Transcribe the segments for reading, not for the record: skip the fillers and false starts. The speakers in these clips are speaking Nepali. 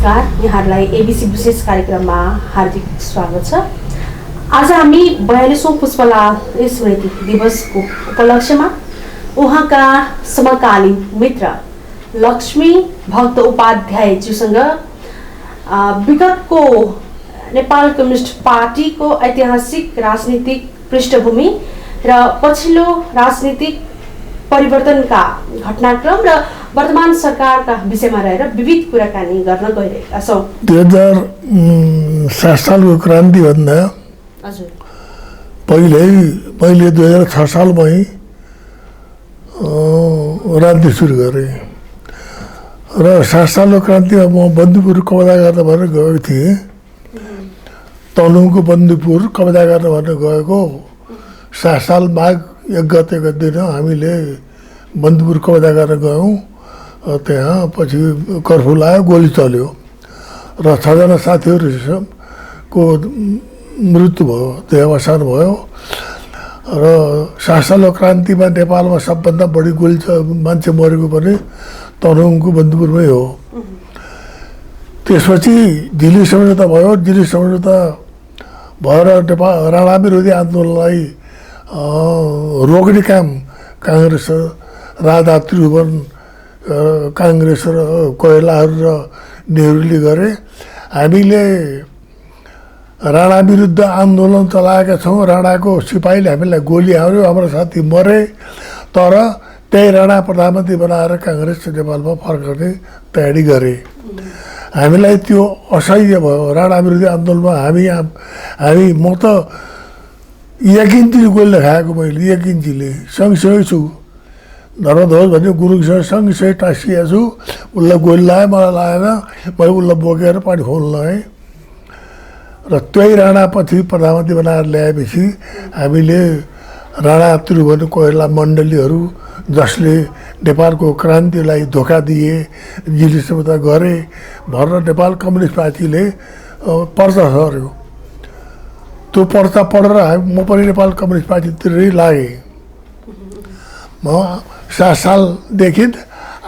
नमस्कार, यहाँहरूलाई एबीसी विशेष कार्यक्रममा हार्दिक स्वागत छ। आज हामी 42औं पुष्पलाल स्मृति दिवसको उपलक्ष्यमा उहाँका समकालीन मित्र लक्ष्मी भक्त उपाध्यायज्यूसँग विगतको नेपाल कम्युनिस्ट पार्टीको ऐतिहासिक राजनीतिक पृष्ठभूमि र पछिल्लो राजनीतिक परिवर्तनका घटनाक्रम र वर्तमान सरकारका विषयमा रहेर विविध कुराकानी गर्न गइरहेका छौँ। 2007 सालको क्रान्तिभन्दा हजुर मैले 2006 सालमै राजनीति सुरु गरेँ र 7 सालको क्रान्तिमा म बन्दीपुर कब्जा गर्न भनेर गएको थिएँ। तनहुँको बन्दीपुर कब्जा गर्न भनेर गएको 7 साल माघ 1 गतेको दिन हामीले बन्दीपुर कब्जा गर्न गयौँ। त्यहाँ पछि कर्फ्यू लाग्यो, गोली चल्यो र 6 जना साथीहरूको मृत्यु भयो, देहावसान भयो। र 7 सालको क्रान्तिमा नेपालमा सबभन्दा बढी गोली मान्छे मरेको पनि तनहुँको बन्दीपुरमै हो। त्यसपछि दिल्ली सम्झौता भयो। दिल्ली सम्झौता भएर नेपाल राणा विरोधी आन्दोलनलाई रोक्ने काम काङ्ग्रेस, राजा त्रिभुवन काङ्ग्रेस र कोइरालाहरू र नेहरूले गरे। हामीले राणा विरुद्ध आन्दोलन चलाएका छौँ। राणाको सिपाहीले हामीलाई गोली हान्यो, हाम्रो साथी मरे। तर त्यही राणा प्रधानमन्त्री बनाएर काङ्ग्रेस नेपालमा फर्कने तयारी गरे। हामीलाई त्यो असह्य भयो। राणा विरोधी आन्दोलनमा हामी म त 1 इन्चीले गोली खाएको, मैले 1 इन्चीले सँगसँगै छु। धर्मध्वज भन्ने गुरुङसँग सँगसँगै टाँसिएको छु। उसलाई गोली लगाएँ, मलाई लागेन। मैले उसलाई बोकेर पानी खोल्न लगाएँ र त्यही राणापछि प्रधानमन्त्री बनाएर ल्याएपछि हामीले राणा त्रिभुवन कोइराला मण्डलीहरू जसले नेपालको क्रान्तिलाई धोका दिए, दिल्ली सम्झौता गरे भनेर नेपाल कम्युनिस्ट पार्टीले पर्चा सर्यो। त्यो पर्चा पढेर म पनि नेपाल कम्युनिस्ट पार्टीतिरै लागेँ। म 7 सालदेखि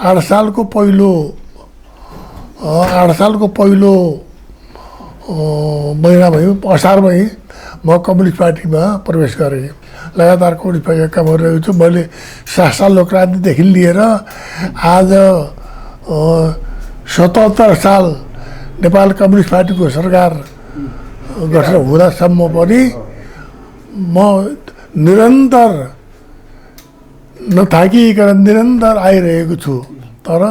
8 सालको पहिलो महिनामै असारमै म कम्युनिस्ट पार्टीमा प्रवेश गरेँ। लगातार कम्युनिस्ट पार्टीका काम गरिरहेको छु। मैले 7 सालको क्रान्तिदेखि लिएर आज 77 साल नेपाल कम्युनिस्ट पार्टीको सरकार गठन हुँदासम्म पनि म निरन्तर नथाकिकन निरन्तर आइरहेको छु। तर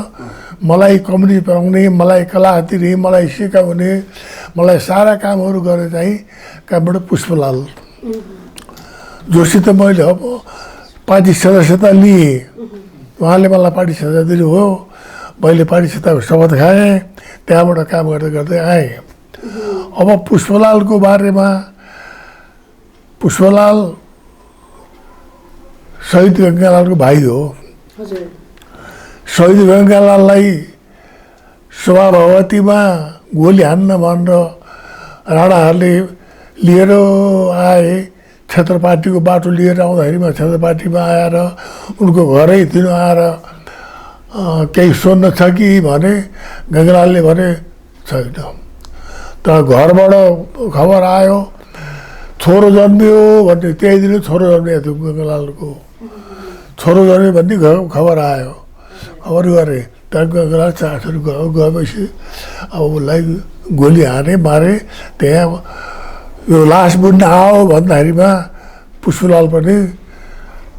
मलाई कम्युनिस्ट बनाउने, मलाई कला दिने, मलाई सिकाउने, मलाई सारा कामहरू गर्ने चाहिँ कहाँबाट पुष्पलाल जोसित मैले अब पार्टी सदस्यता लिएँ। उहाँले मलाई पार्टी सदस्यता दिनुभयो। मैले पार्टी सदस्यताको शपथ खाएँ। त्यहाँबाट काम गर्दै गर्दै आएँ। अब पुष्पलालको बारेमा, पुष्पलाल शहीद गङ्गालालको भाइ हो। शहीद गङ्गालाललाई शोभा भगवतीमा गोली हान्न भनेर राणाहरूले लिएर आए। क्षेत्र पार्टीको बाटो लिएर आउँदाखेरिमा क्षेत्र पार्टीमा आएर उनको घरैतिर आएर केही सोध्न छ कि भने गङ्गालालले भने छैन। तर घरबाट खबर आयो छोरो जन्मियो भन्ने। त्यही दिन छोरो जन्मिएको थियो गङ्गालालको। छोरो जन्मियो भन्ने खबर आयो। खबर गरे। त्यहाँ गङ्गालाल चाँचर गएपछि अब उसलाई गोली हाने, मारे। त्यहाँ यो लास बुझ्न आओ भन्दाखेरिमा पुष्पलाल पनि,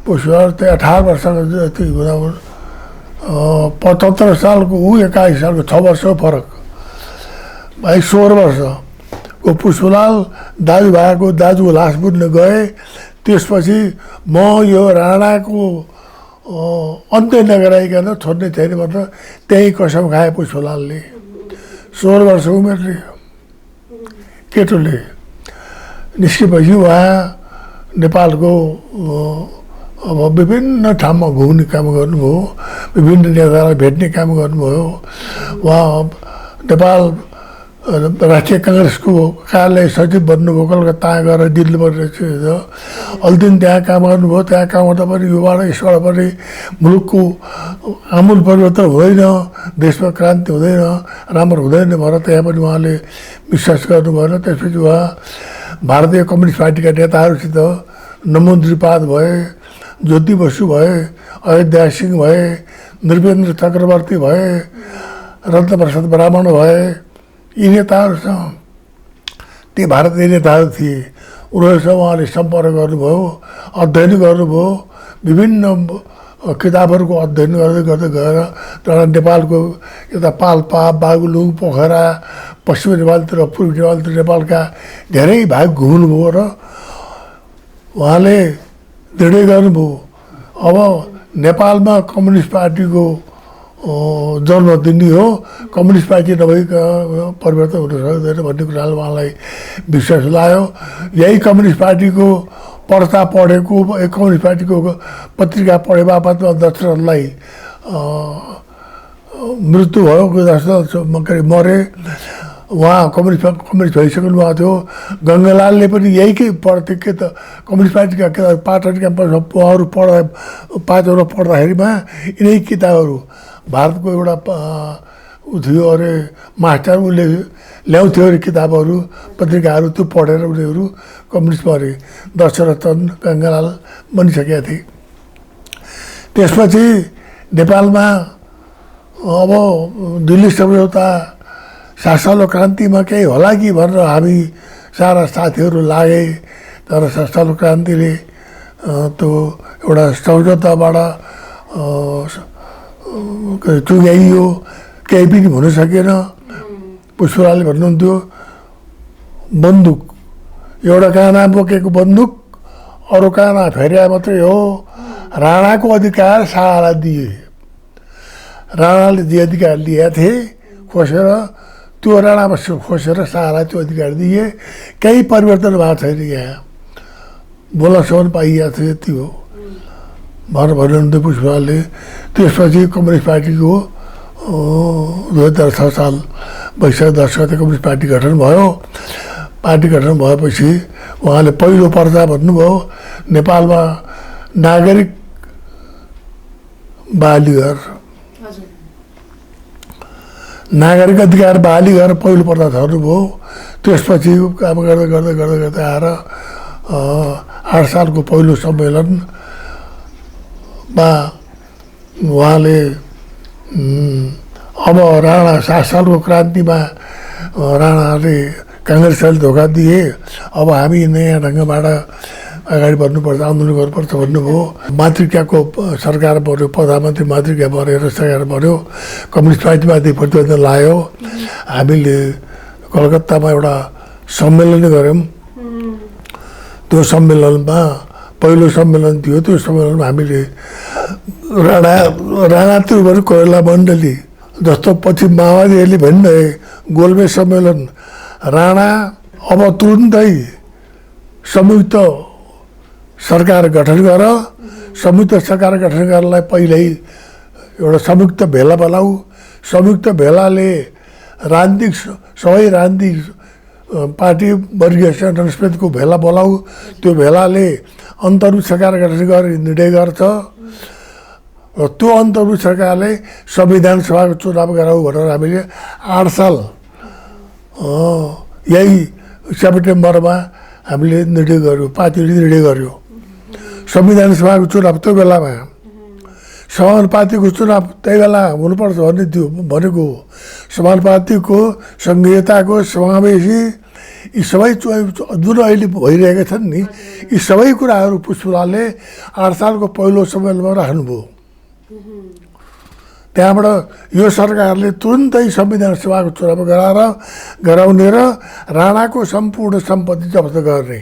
पुष्पलाल त्यहाँ 18 वर्षको जति हुँदा 75 सालको ऊ, 81 सालको 6 वर्षको फरक। भाइ 16 वर्षको पुष्पलाल दाजुको लास बुझ्न गए। त्यसपछि म यो राणाको अन्त्य नगराइकन छोड्ने छैन भनेर त्यही कसम खाए पुष्पलालले। 16 वर्षको उमेरले केटोले निस्केपछि उहाँ नेपालको अब विभिन्न ठाउँमा घुम्ने काम गर्नुभयो, विभिन्न नेतालाई भेट्ने काम गर्नुभयो। उहाँ नेपाल राष्ट्रिय काङ्ग्रेसको कार्यालय सचिव बन्नुभयो, कलकत्ता गएर दिल्लीबाट अलि दिन त्यहाँ काम गर्नुभयो। त्यहाँ काम गर्दा पनि योबाट यसबाट पनि मुलुकको आमूल परिवर्तन हुँदैन, देशमा क्रान्ति हुँदैन, राम्रो हुँदैन भनेर त्यहाँ पनि उहाँले विश्वास गर्नु भएन। त्यसपछि उहाँ भारतीय कम्युनिस्ट पार्टीका नेताहरूसित नमो द्विपाद भए, ज्योति बसु भए, अयोध्या सिंह भए, नृपेन्द्र चक्रवर्ती भए, रत्नप्रसाद ब्राह्मण भए, यी नेताहरूसँग ती भारतीय नेताहरू थिए। उनीहरूसँग उहाँले सम्पर्क गर्नुभयो, अध्ययन गर्नुभयो, विभिन्न किताबहरूको अध्ययन गर्दै गर्दै गएर तर नेपालको यता पाल्पा, बागलुङ, पोखरा, पश्चिम नेपालतिर, पूर्वी नेपालतिर नेपालका धेरै भाग घुम्नुभयो र उहाँले निर्णय गर्नुभयो अब नेपालमा कम्युनिस्ट पार्टीको जन्म दिने हो, कम्युनिस्ट पार्टी नभइकन परिवर्तन हुन सक्दैन भन्ने कुराले उहाँलाई विश्वास लाग्यो। यही कम्युनिस्ट पार्टीको पर्चा पढेको, कम्युनिस्ट पार्टीको पत्रिका पढे बापतमा दशरथलाई मृत्यु भयो। दशरथ मरे, उहाँ कम्युनिस्ट भइसक्नु भएको थियो। गङ्गालालले पनि यहीकै पढ्थ्यो के त कम्युनिस्ट पार्टीका किताब पाटन क्याम्पसमा उहाँहरू पाँचवटा पढ्दाखेरिमा यिनै किताबहरू भारतको एउटा ऊ थियो अरे मास्टर, उसले ल्याउँथ्यो अरे किताबहरू, पत्रिकाहरू, त्यो पढेर उनीहरू कम्युनिस्ट मरे। दशरथ गङ्गालाल बनिसकेका थिए। त्यसपछि नेपालमा अब दिल्ली सम्झौता, 7 सालको क्रान्तिमा केही होला कि भनेर हामी सारा साथीहरू लागे। तर 7 सालको क्रान्तिले त्यो एउटा सम्झौताबाट चुङ्ग्याइयो, केही पनि हुन सकेन। पुष्पलालले भन्नुहुन्थ्यो बन्दुक एउटा काना बोकेको बन्दुक अरू काना फेर्या मात्रै हो, राणाको अधिकार शाहलाई दिए। राणाले जे अधिकार लिएका थिए खोसेर, त्यो राणामा खोसेर शाहलाई त्यो अधिकार दिए। केही परिवर्तन भएको छैन, यहाँ बोल्नसम्म पाइएको थियो, यति हो भनेर भन्नुहुन्थ्यो पुष्पलालले। त्यसपछि कम्युनिस्ट पार्टीको 2006 साल वैशाख 10 गते कम्युनिस्ट पार्टी गठन भयो। पार्टी गठन भएपछि उहाँले पहिलो पर्चा भन्नुभयो नेपालमा नागरिक बहाली गर, नागरिक अधिकार बहाली गरेर पहिलो पर्चा छर्नुभयो। त्यसपछि काम गर्दै गर्दै गर्दै गर्दै आएर 8 सालको पहिलो सम्मेलनमा उहाँले अब राणा 7 सालको क्रान्तिमा राणाले काङ्ग्रेसले धोका दिए, अब हामी नयाँ ढङ्गबाट अगाडि बढ्नुपर्छ, आन्दोलन गर्नुपर्छ भन्नुभयो। मातृकाको सरकार बन्यो, प्रधानमन्त्री मातृका बनेर सरकार बन्यो। कम्युनिस्ट पार्टीमाथि प्रतिबन्ध लायो। हामीले कलकत्तामा एउटा सम्मेलन गऱ्यौँ। त्यो सम्मेलनमा पहिलो सम्मेलन थियो। त्यो सम्मेलनमा हामीले राणा त्रिभुवन कोइराला मण्डली जस्तो पछि माओवादीहरूले भनिरहे गोलमेज सम्मेलन, राणा अब तुरुन्तै संयुक्त सरकार गठन गर, संयुक्त सरकार गठन गर्नलाई पहिल्यै एउटा संयुक्त भेला बोलाऊ। संयुक्त भेलाले राजनीतिक सबै राजनीतिक पार्टी वर्गीय समितिको भेला बोलाऊ। त्यो भेलाले अन्तर्गत सरकार गठन गर्ने निर्णय गर्छ र त्यो अन्तर्गत सरकारले संविधान सभाको चुनाव गराऊ भनेर हामीले 8 साल यही सेप्टेम्बरमा हामीले निर्णय गऱ्यौँ, पार्टीले निर्णय गर्यो। संविधान सभाको चुनाव त्यो बेलामा, समानुपातिको चुनाव त्यही बेला हुनुपर्छ भन्ने थियो भनेको। समानुपातिको, सङ्घीयताको, समावेशी, यी सबै जुन अहिले भइरहेका छन् नि, यी सबै कुराहरू पुष्पलालले 8 सालको पहिलो सम्मेलनमा राख्नुभयो। त्यहाँबाट यो सरकारले तुरुन्तै संविधान सभाको चुनाव गराउने र राणाको सम्पूर्ण सम्पत्ति जफ्त गर्ने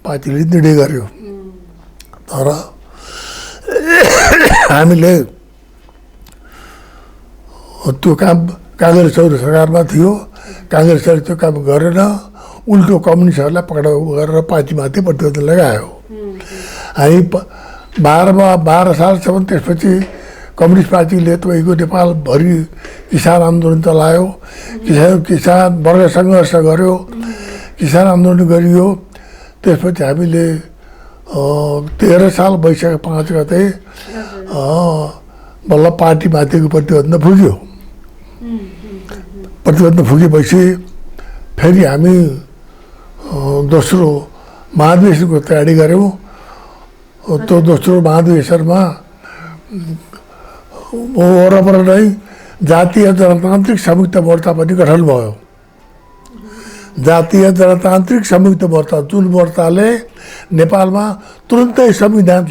पार्टीले निर्णय गर्यो। तर हामीले त्यो काम काङ्ग्रेसहरू सरकारमा थियो, काङ्ग्रेसले त्यो काम गरेन, उल्टो कम्युनिस्टहरूलाई पक्राउ गरेर पार्टीमाथि प्रतिबन्ध लगायो। हामी 12 सालसम्म त्यसपछि कम्युनिस्ट पार्टीले तपाईँको नेपालभरि किसान आन्दोलन चलायो, किसान वर्ग सङ्घर्ष गर्यो, किसान आन्दोलन गरियो। त्यसपछि हामीले 13 साल वैशाख 5 गते बल्ल पार्टी माथिको प्रतिबन्ध पुग्यो। प्रतिबन्ध पुगेपछि फेरि हामी दोस्रो महाधिवेशनको तयारी गऱ्यौँ। त्यो दोस्रो महाधिवेशनमा वरपर नै जातीय जनतान्त्रिक संयुक्त मोर्चा पनि गठन भयो। जातीय जनतान्त्रिक संयुक्त मोर्चा, जुन मोर्चाले नेपालमा तुरुन्तै संविधान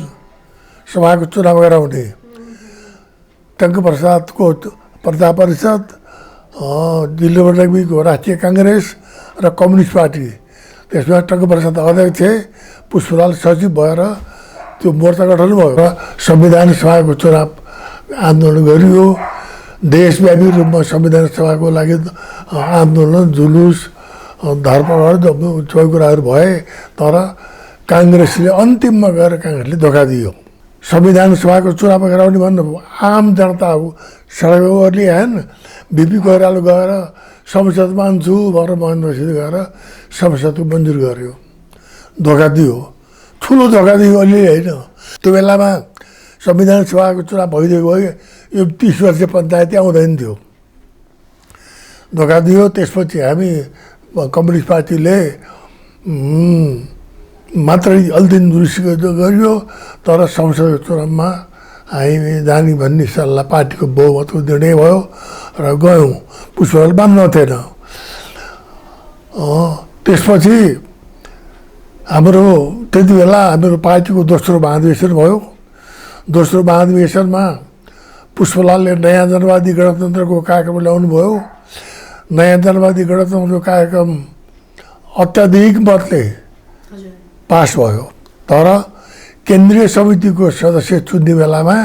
सभाको चुनाव गराउने, टङ्कप्रसादको प्रजा परिषद, दिलबहादुर रेग्मीको राष्ट्रिय काङ्ग्रेस र कम्युनिस्ट पार्टी, त्यसमा टङ्कप्रसाद अध्यक्ष, पुष्पलाल सचिव भएर त्यो मोर्चा गठन भयो र संविधान सभाको चुनाव आन्दोलन गरियो। देशव्यापी रूपमा संविधान सभाको लागि आन्दोलन, जुलुस, धरपकड सबै कुराहरू भए। तर काङ्ग्रेसले अन्तिममा गएर काङ्ग्रेसले धोका दियो। संविधान सभाको चुनाव गराउने भन्नु आम जनता सडकहरूले आएन, बिपी कोइराला गएर संसद मान्छु भनेर महेन्द्रसित गएर संसदको मन्जुर गर्यो। धोका दियो, ठुलो धोका दियो। अलिअलि होइन, त्यो बेलामा संविधान सभाको चुनाव भइदिएको भए यो 30 वर्ष पञ्चायती आउँदैन थियो। धोका दियो। त्यसपछि हामी कम्युनिस्ट पार्टीले मात्रै अल्दिन जुलुस गरियो। तर संसदको चुनावमा हामी जाने भन्ने सल्लाह पार्टीको बहुमतको निर्णय भयो र गयौँ। पुष्पलाल मान्नु थिएन। त्यसपछि हाम्रो त्यति बेला हाम्रो पार्टीको दोस्रो महाधिवेशन भयो। दोस्रो महाधिवेशनमा पुष्पलालले नयाँ जनवादी गणतन्त्रको कार्यक्रम ल्याउनु भयो। नयाँ जनवादी गणतन्त्रको कार्यक्रम अत्याधिक मतले पास भयो। तर केन्द्रीय समितिको सदस्य चुन्ने बेलामा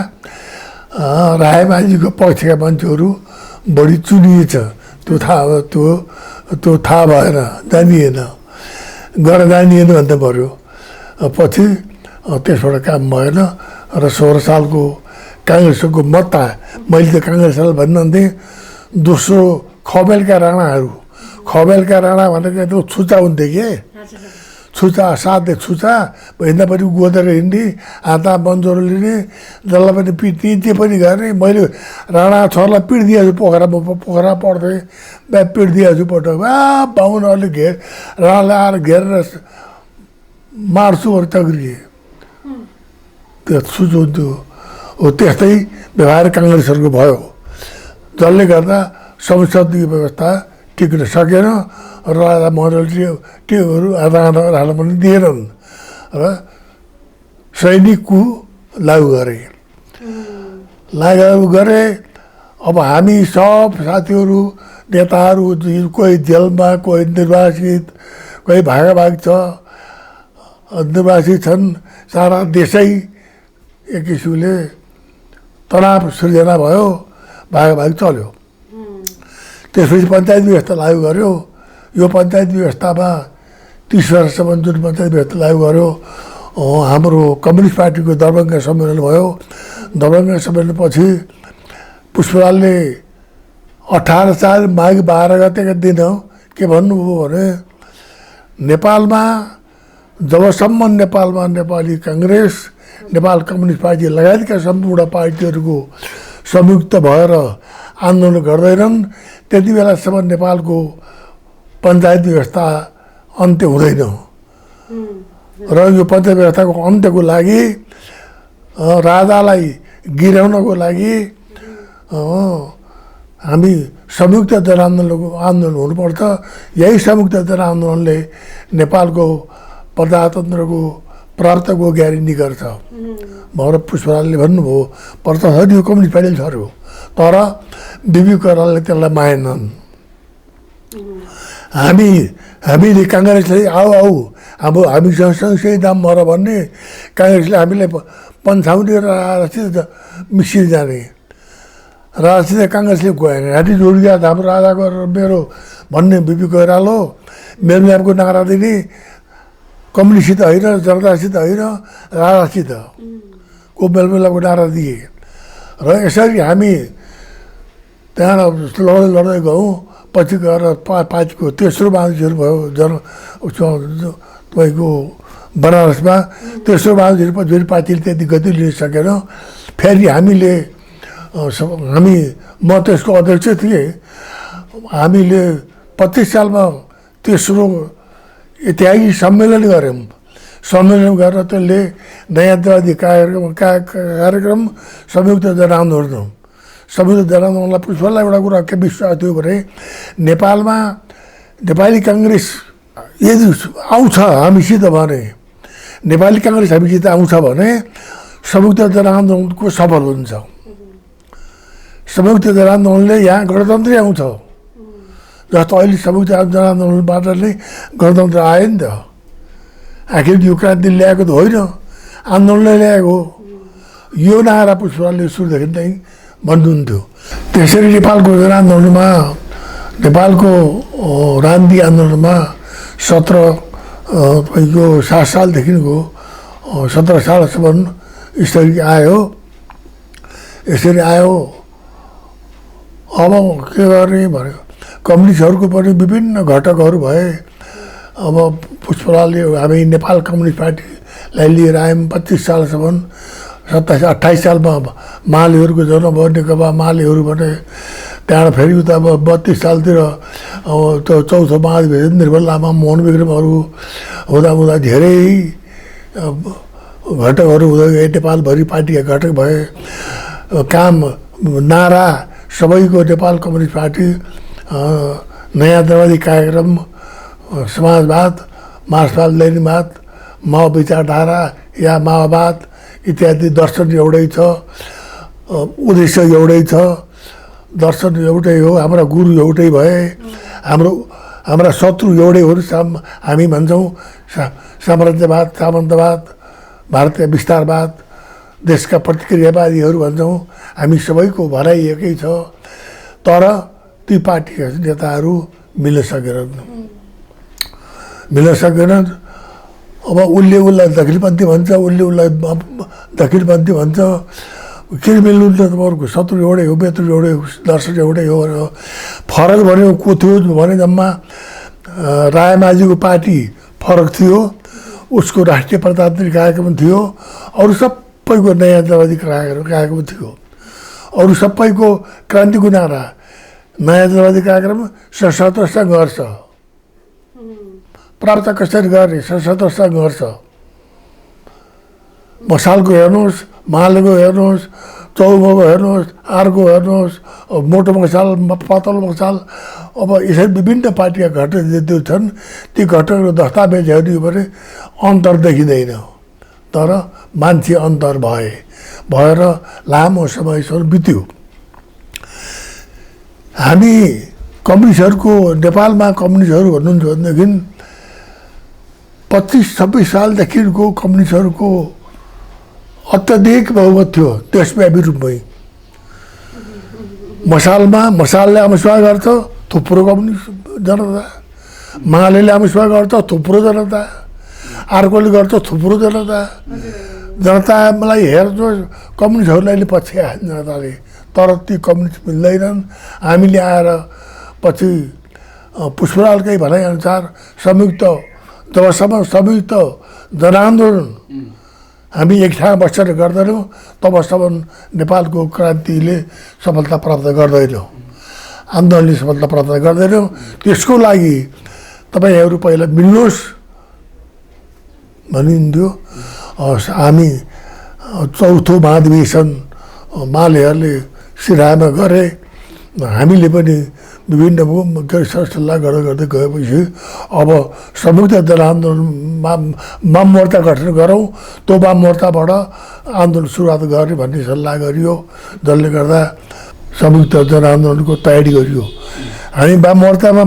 रायमाझीको पक्षका मान्छेहरू बढी चुनिएछ। त्यो थाहा भएन, जानिएन, गरेर जानिएन भन्दा पऱ्यो। पछि त्यसबाट काम भएन र 16 सालको काङ्ग्रेसको मत आयो। मैले त काङ्ग्रेसलाई भन्नुहुन्थेँ दोस्रो खबेलका राणा भनेको त्यो छुचा हुन्थे कि छुचा, साथै छुचा हिँड्दापट्टि गोदेर हिँड्ने, हातमा बन्जरो लिने, जसलाई पनि पिट्ने, जे पनि गर्ने। मैले राणा छोरालाई पिटिदिएछु पोखरा पढ्थेँ, बिहा पिटिदिएछु पटक। बाहुनहरूले राणालाई आएर घेरेर मार्छु भनेर टक्रिए। त्यो सुझुन्थ्यो। हो त्यस्तै व्यवहार काङ्ग्रेसहरूको भयो, जसले गर्दा संसदीय व्यवस्था टिक्न सकेन र राजा महराजले टिहरू आधा राख्न पनि दिएनन् र सैनिक कु लागु गरे। अब हामी सब साथीहरू, नेताहरू, कोही जेलमा, कोही निर्वासित, कोही भागाभाग छ, निर्वासित छन्। सारा देशै एक किसिमले तनाव सृजना भयो, भागाभाग चल्यो। त्यसपछि पञ्चायत व्यवस्था लागु गर्यो। यो पञ्चायत व्यवस्थामा 30 वर्षसम्म जुन पञ्चायत व्यवस्था लागु गर्यो, हाम्रो कम्युनिस्ट पार्टीको दरभङ्गा सम्मेलन भयो। दरभङ्गा सम्मेलनपछि पुष्पलालले 18 साल माघ 12 गतेका दिन के भन्नुभयो भने नेपालमा जबसम्म नेपालमा नेपाली काङ्ग्रेस, नेपाल कम्युनिस्ट पार्टी लगायतका सम्पूर्ण पार्टीहरूको संयुक्त भएर आन्दोलन गर्दैनन् त्यति बेलासम्म नेपालको पञ्चायत व्यवस्था अन्त्य हुँदैन। र यो पञ्चायत व्यवस्थाको अन्त्यको लागि राजालाई गिराउनको लागि हामी संयुक्त जनआन्दोलन हुनुपर्छ। यही संयुक्त जनआन्दोलनले नेपालको प्रजातन्त्रको प्राप्तको ग्यारेन्टी गर्छ भनेर पुष्पलालले भन्नुभयो। प्रजातन्त्र यो कम्युनिस्ट पार्टीले छर्यो, तर बिपी कोइरालाले त्यसलाई मानेनन्। हामीले काङ्ग्रेसले आऊ हामीसँग सँगसँगै दाम भएर भन्ने, काङ्ग्रेसले हामीलाई पन्छाउने र राजसित मिसिएर जाने। राजसित काङ्ग्रेसले गएन, घाँटी जोडिया हाम्रो राजाको मेरो भन्ने बिपी कोइराला हो। मेलमिलापको नारा दिने, कम्युनिस्टसित होइन, जनतासित होइन, राजासित को मेलमिलापको नारा दिए र यसरी हामी त्यहाँबाट लड्दै लड्दै गयौँ। पछि गएर पार्टीको तेस्रो महाधिवेशन भयो उसमा तपाईँको बनारसमा। तेस्रो महाधिवेशन पछि फेरि पार्टीले त्यति गति लिन सकेन। फेरि म त्यसको अध्यक्ष थिएँ। हामीले 25 सालमा तेस्रो ऐतिहासिक सम्मेलन गऱ्यौँ। सम्मेलन गरेर त्यसले नयाँ दलवादी कार्यक्रम संयुक्त जनआन्दोलन। संयुक्त जनआन्दोलनलाई पुष्पलाई एउटा कुरा के विश्वास थियो भने नेपालमा नेपाली काङ्ग्रेस यदि आउँछ हामीसित भने, नेपाली काङ्ग्रेस हामीसित आउँछ भने संयुक्त जनआन्दोलनको सफल हुन्छ। संयुक्त जनआन्दोलनले यहाँ गणतन्त्रै आउँछ। जस्तो अहिले संयुक्त जनआन्दोलनबाट नै गणतन्त्र आयो नि त। आखिर यो क्रान्ति ल्याएको त होइन, आन्दोलनले ल्याएको हो। यो नारा पुष्पलालले सुरुदेखि नै भन्नुहुन्थ्यो। त्यसरी नेपालको जनआन्दोलनमा, नेपालको रान्दी आन्दोलनमा 7 सालदेखिको 17 सालसम्म यसरी आयो। यसरी आयो। अब के गर्ने भन्यो, कम्युनिस्टहरूको पनि विभिन्न घटकहरू भए। अब पुष्पलालले हामी नेपाल कम्युनिस्ट पार्टीलाई लिएर आयौँ 25 सालसम्म। 27-28 सालमा मालेहरूको जन्म भयो, नेकपा मालेहरू भने। त्यहाँबाट फेरि उता अब 32 सालतिर अब त्यो चौथो महाधिवेशन निर्मल लामा मोहन विक्रमहरू हुँदा धेरै घटकहरू हुँदै गए। नेपालभरि पार्टीका घटक भए। काम नारा सबैको नेपाल कम्युनिस्ट पार्टी, नयाँ दलवादी कार्यक्रम, समाजवाद, मार्क्सवाद लेनिनवाद, माओ विचारधारा या माओवाद इत्यादि दर्शन एउटै छ, उद्देश्य एउटै छ, दर्शन एउटै हो। हाम्रा गुरु एउटै भए। हाम्रा शत्रु एउटै हो। हामी भन्छौँ साम्राज्यवाद, सामन्तवाद, भारतीय विस्तारवाद, देशका प्रतिक्रियावादीहरू भन्छौँ। हामी सबैको भनाइ एकै छ। तर ती पार्टीका नेताहरू मिल्न सकेनन्। अब उसलाई दखिलपन्थी भन्छ, उसले उसलाई दखिलपन्थी भन्छ। के मिल्नु त तपाईँहरूको शत्रु एउटै हो, मित्र एउटै हो, दर्शन एउटै हो। फरक भन्यो को थियो भने जम्मा रायमाझीको पार्टी फरक थियो, उसको राष्ट्रिय प्रजातान्त्रिक कार्यक्रम थियो। अरू सबैको नयाँ दलवादी कार्यक्रम थियो। अरू सबैको क्रान्तिको नारा, नयाँ दलवादी कार्यक्रम, सशस्त्र सङ्घर्ष। प्राप्त कसरी गर्ने? सशस्त्र सङ्घर्ष। मसालको हेर्नुहोस्, मालेको हेर्नुहोस्, चौमोको हेर्नुहोस्, आर्को हेर्नुहोस्, मोटो मसाल, पातलो मसाल। अब यसरी विभिन्न पार्टीका घटक जो छन् ती घटकहरू दस्तावेज हेर्ने भने अन्तर देखिँदैन। तर मान्छे अन्तर भएर लामो समयसम्म बित्यो। हामी कम्युनिस्टहरूको, नेपालमा कम्युनिस्टहरू भन्नुहुन्छ भनेदेखि 25-26 सालदेखिको कम्युनिस्टहरूको अत्याधिक बहुमत थियो देशव्यापी रूपमै। मसालले आमुष्मा गर्छ थुप्रो कम्युनिस्ट जनता, मालेले आमुष्मा गर्छ थुप्रो जनता, अर्कोले गर्छ थुप्रो जनतालाई हेर्नुहोस्। कम्युनिस्टहरूलाई पछ्या जनताले, तर ती कम्युनिस्ट मिल्दैनन्। हामीले आएर पछि पुष्पलालकै भनाइअनुसार जबसम्म संयुक्त जनआन्दोलन हामी एक ठाउँ बसेर गर्दैनौँ तबसम्म नेपालको क्रान्तिले सफलता प्राप्त गर्दैन, आन्दोलनले सफलता प्राप्त गर्दैन। त्यसको लागि तपाईँहरू पहिला मिल्नुहोस् भनिन्थ्यो। हामी चौथो महाधिवेशन मालेहरूले सिराहामा गरे। हामीले पनि विभिन्न सरसल्लाह गर्दै गएपछि अब संयुक्त जनआन्दोलन वाम मोर्चा गठन गरौँ, त्यो वाम मोर्चाबाट आन्दोलन सुरुवात गर्ने भन्ने सल्लाह गरियो, जसले गर्दा संयुक्त जनआन्दोलनको तयारी गरियो। हामी वाम मोर्चामा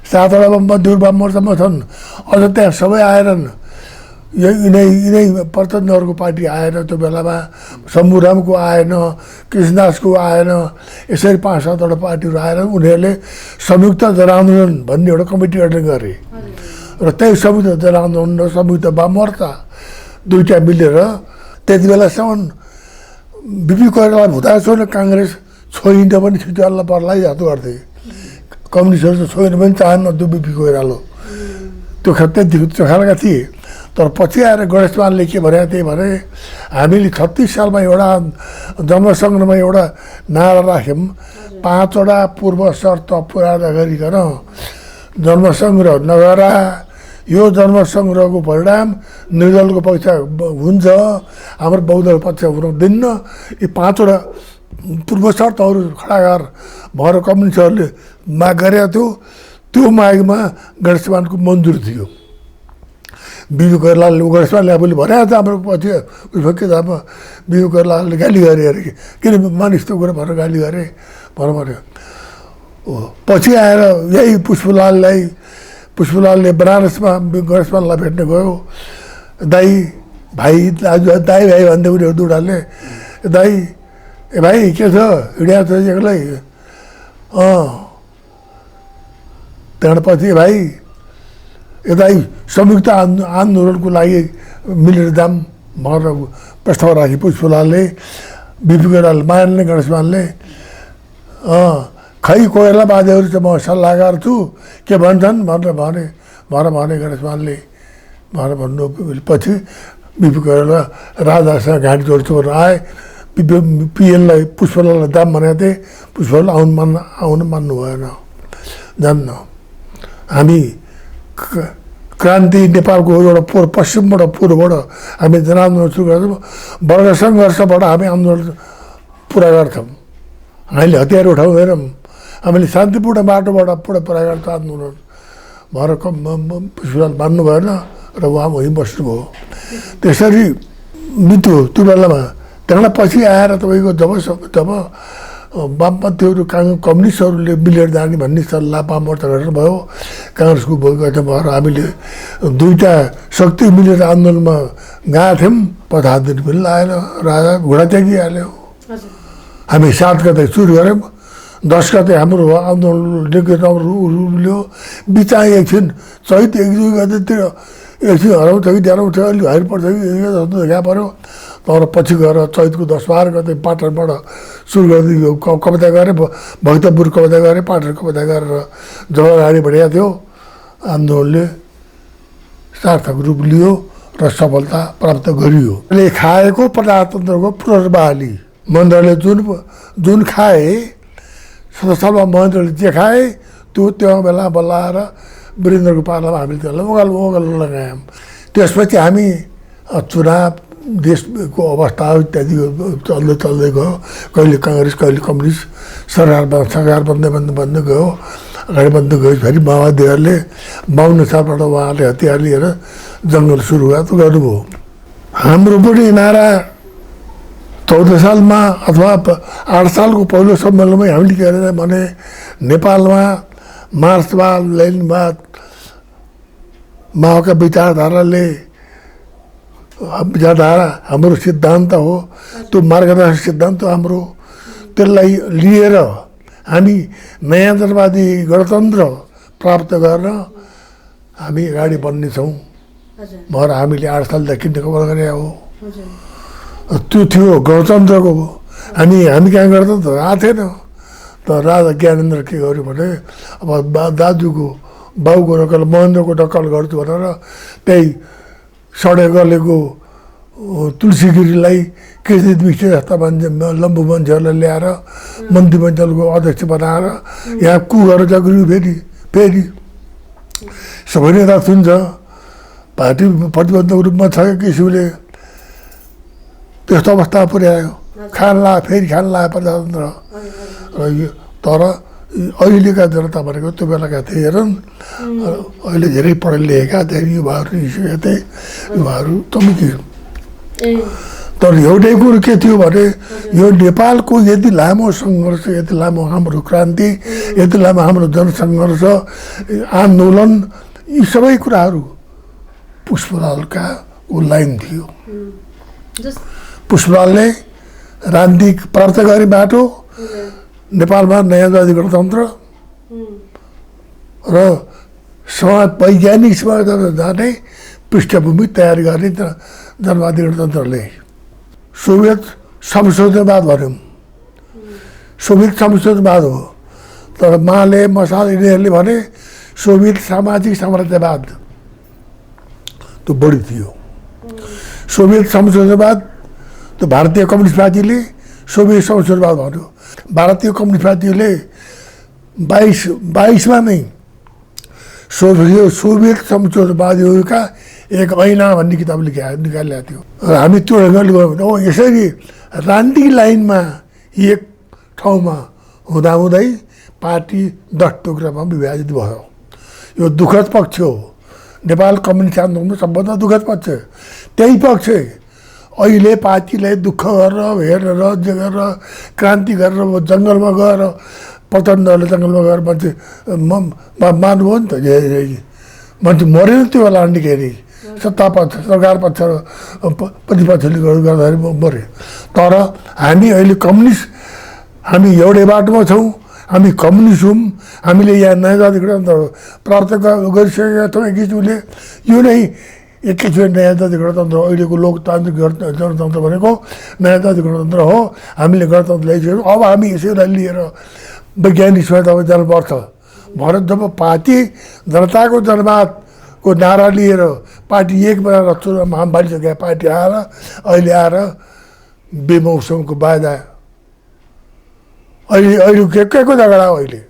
7वटा मजदुर वाम मोर्चामा छन्। अझ त्यहाँ सबै आएनन्। यिनै प्रचण्डहरूको पार्टी आएन त्यो बेलामा, शम्भुरामको आएन, कृष्णदासको आएन, यसरी 5-7वटा पार्टीहरू आएर उनीहरूले संयुक्त जनआन्दोलन भन्ने एउटा कमिटी गठन गरे। र त्यही संयुक्त जनआन्दोलन र संयुक्त वाम मोर्चा दुईवटा मिलेर त्यति बेलासम्म बिपी कोइराला हुँदासम्म काङ्ग्रेस छोइन्छ पनि छिटो पर्ला जस्तो गर्थे कम्युनिस्टहरू त छोइन पनि चाहन्न त्यो बिपी कोइरालो त्यो त्यो खालका थिए तर पछि आएर गणेशमानले के भने त्यही भने हामीले 36 सालमा एउटा जनसङ्ग्रहमा एउटा नारा राख्यौँ 5 वटा पूर्व शर्त पुरा नगरिकन जनसङ्ग्रह नगरा यो जनसङ्ग्रहको परिणाम निर्दलको पक्ष हुन्छ हाम्रो बहुदल पक्ष हुन दिन्न यी 5 वटा पूर्व शर्तहरू खडा गर भएर कम्युनिस्टहरूले माग गरेका थियो त्यो मागमा गणेशमानको मन्जुर थियो बिपी कोइरालाले गणेशमानले आफूले भनेको छ हाम्रो पछि उसमा के थाहा बिपी कोइरालाले गाली गरे अरे किन मानिस त्यो कुरा भनेर गाली गरे भन्यो पछि आएर यही पुष्पलालले बनारसमा गणेशमानलाई भेट्न गयो दाई भाइ दाई भाइ भन्दै उनीहरू दुडाले दाई ए भाइ के छ हिँड्या छ एक्लै त्यहाँबाट पछि भाइ यता संयुक्त आन्दोलनको लागि मिलेर जाम भनेर प्रस्ताव राखे पुष्पलालले बिपी कोइराला मान्ने गणेशमानले खै कोइरालावादीहरू चाहिँ म सल्लाहकार छु के भन्छन् भनेर भने गणेशमानले भनेर भन्नु पछि बिपी कोइराला राजासँग घाँटी जोड्छु भनेर आए पिएललाई पुष्पलाललाई दाम भनेको थिएँ पुष्पलाल आउनु मान्नु भएन जान्न हामी क्रान्ति नेपालको एउटा पश्चिमबाट पूर्वबाट हामी जनआन्दोलन सुरु गर्छौँ वर्ग सङ्घर्षबाट हामी आन्दोलन पुरा गर्छौँ हामीले हतियार उठाउँदैनौँ हामीले शान्तिपूर्ण बाटोबाट पुरा गर्छ आन्दोलन भएर पुष्पलाल मान्नु भएन र उहाँ वहीँ बस्नुभयो त्यसरी मृत्यु त्यो बेलामा त्यहाँबाट पछि आएर तपाईँको जब वामपन्थीहरू कम्युनिस्टहरूले मिलेर जाने भन्ने सल्लाह वाममोर्चा गरेर भयो काङ्ग्रेसको गठन भएर हामीले दुईवटा शक्ति मिलेर आन्दोलनमा गएको थियौँ 50 दिन पनि लागेन राजा घुँडा त्यागिहाल्यो हामी 7 गते सुरु गऱ्यौँ 10 गते हाम्रो आन्दोलन उल्यो बिचा एकछिन चैत 1-2 गतेतिर एकछिन हराउँछ कि हराउँछ अलिक हाइर पर्छ कि जस्तो देखा पऱ्यो तर पछि गएर चैतको 10-12 गते पाटनबाट सुरु गरिदियो कविता गरेँ भक्तपुर कविता गरेँ पाटन कविता गरेर जब अगाडि बढेको थियो आन्दोलनले सार्थक रूप लियो र सफलता प्राप्त गरियो ले खाएको प्रजातन्त्रको पुनर्बहाली महेन्द्रले जुन खाए 17 सालमा महेन्द्रले जे खाए त्यो बेला बल्लाएर वीरेन्द्रको पालामा हामीले त्यसलाई ओगल लगायौँ त्यसपछि हामी चुनाव देशको अवस्था इत्यादि चल्दै गयो कहिले काङ्ग्रेस कहिले कम्युनिस्ट सरकार बन्दै गयो अगाडि बन्दै गयो फेरि माओवादीहरूले 52 सालबाट उहाँहरूले हतियार लिएर जङ्गल सुरुवात गर्नुभयो हाम्रो पनि नारा 14 सालमा अथवा 8 सालको पहिलो सम्मेलनमै हामीले के गरेर भने नेपालमा मार्क्सवाद लेनिनवाद माओका विचारधारा हाम्रो सिद्धान्त हो त्यो मार्गदर्शक सिद्धान्त हाम्रो त्यसलाई लिएर हामी नयाँ जनवादी गणतन्त्र प्राप्त गर्न हामी अगाडि बढ्नेछौँ भएर हामीले 8 सालदेखि कभर गरे हो त्यो थियो गणतन्त्रको हामी कहाँ गणतन्त्र आएको थिएन त राजा ज्ञानेन्द्र के गर्यो भने अब दाजुको बाउको नकल महेन्द्रको नकल गर्छु भनेर त्यही सडे गलेको तुलसीगिरीलाई कृष्ण मिश्र जस्ता लम्बु मान्छेहरूलाई ल्याएर मन्त्रीमण्डलको अध्यक्ष बनाएर यहाँ कु गरेर जग्रियो फेरि सबै नेता सुन्छ पार्टी प्रतिबन्धको रूपमा छ किसिमले त्यस्तो अवस्था पुर्यायो फेरि खान लायो प्रजातन्त्र र यो तर अहिलेका जनता भनेको त्यो बेलाका थिएनन् अहिले धेरै पढे लेखेका धेरै युवाहरू निस्केका थिए युवाहरू तमिके तर एउटै कुरो के थियो भने यो नेपालको यति लामो सङ्घर्ष यति लामो हाम्रो क्रान्ति यति लामो हाम्रो जनसङ्घर्ष आन्दोलन यी सबै कुराहरू पुष्पलालका लाइन थियो पुष्पलालले राजनीति प्राप्त गरे बाटो नेपालमा नयाँ जाति गणतन्त्र र समाज वैज्ञानिक समाज जाने पृष्ठभूमि तयार गर्ने जनवादी गणतन्त्रले सोभियत संशोधनवाद भन्यौँ, सोभियत संशोधनवाद हो। तर माले मसाल यिनीहरूले भने सोभियत सामाजिक साम्राज्यवाद त्यो बढी थियो। सोभियत संशोधनवाद त्यो भारतीय कम्युनिस्ट पार्टीले सोभियत संशोधनवाद भन्यो। भारतीय कम्युनिस्ट पार्टीले 22मा नै सोभियत संशोधनवादीहरूका एक ऐना भन्ने किताब निकालेको थियो। र हामी त्यो ढङ्गले गयौँ भने यसरी रान्डी लाइनमा एक ठाउँमा हुँदाहुँदै पार्टी 10 टुक्रामा विभाजित भयो। यो दुःखद पक्ष हो। नेपाल कम्युनिस्ट आन्दोलनको सबभन्दा दुःखद पक्ष। त्यही पक्ष अहिले पार्टीलाई दुःख गरेर हेरेर जे गरेर क्रान्ति गरेर जङ्गलमा गएर प्रचण्डले जङ्गलमा गएर मान्छे मान्नुभयो नि त। मान्छे मऱ्यो नि त्यो बेला अनिखेरि सत्ता पक्ष सरकार पक्ष प्रतिपक्षले गर्दाखेरि मऱ्यो। तर हामी अहिले कम्युनिस्ट, हामी एउटै बाटोमा छौँ। हामी कम्युनिस्ट हौँ। हामीले यहाँ नयाँ जाति गणतन्त्र प्राप्त गरिसकेका छौँ एक किसिमले। यो नै एक किसिमले नयाँ जाति गणतन्त्र, अहिलेको लोकतान्त्रिक गणतन्त्र भनेको नयाँ जाति गणतन्त्र हो। हामीले गणतन्त्र ल्याइसक्यौँ। अब हामी यसैलाई लिएर वैज्ञानिक स्वायत्तमा जानुपर्छ भनेर जब पार्टी जनताको जनवादको नारा लिएर पार्टी एक बनाएर चुनावमा हाम फालिसकेका पार्टी आएर अहिले आएर बेमौसमको बाजा अहिले के को झगडा हो अहिले?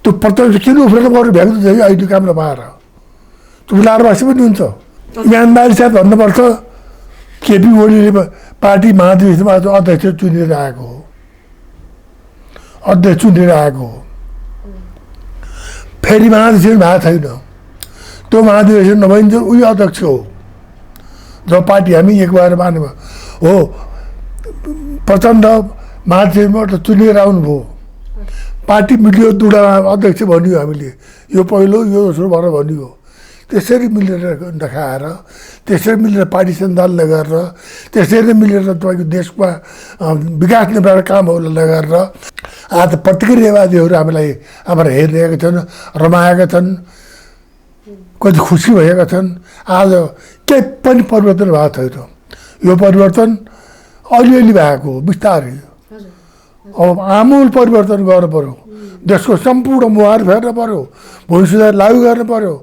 त्यो प्रत्यक्ष किन उफ्रेर गएर भ्याउँछ अहिले काम नपाएर? त्यो लारबासी पनि हुन्छ। इमान्दारी साथ भन्नुपर्छ। केपी ओलीले पार्टी महाधिवेशनमा अध्यक्ष चुनेर आएको हो। अध्यक्ष चुनेर आएको हो। फेरि महाधिवेशन भएको छैन। त्यो महाधिवेशन नभइन्छ उही अध्यक्ष हो। जब पार्टी हामी एक भएर मान्यो हो। प्रचण्ड महाधिवेशनबाट चुनेर आउनुभयो। पार्टी मिल्यो, दुडामा अध्यक्ष भनियो हामीले। यो पहिलो यो दोस्रो भनेर भनियो। त्यसरी मिलेर नखाएर, त्यसरी मिलेर पार्टी सञ्चालन गरेर, त्यसरी मिलेर तपाईँको देशमा विकास निर्माण कामहरू लगाएर आज प्रतिक्रियावादीहरू हामीलाई हाम्रो हेरिरहेका छन्, रमाएका छन्, कति खुसी भएका छन्। आज केही पनि परिवर्तन भएको छैन। यो परिवर्तन अलिअलि भएको हो, बिस्तारै। अब आमूल परिवर्तन गर्नु पर्यो। देशको सम्पूर्ण मुहार फेर्नु पर्यो। भूमि सुधार लागू गर्नु पर्यो।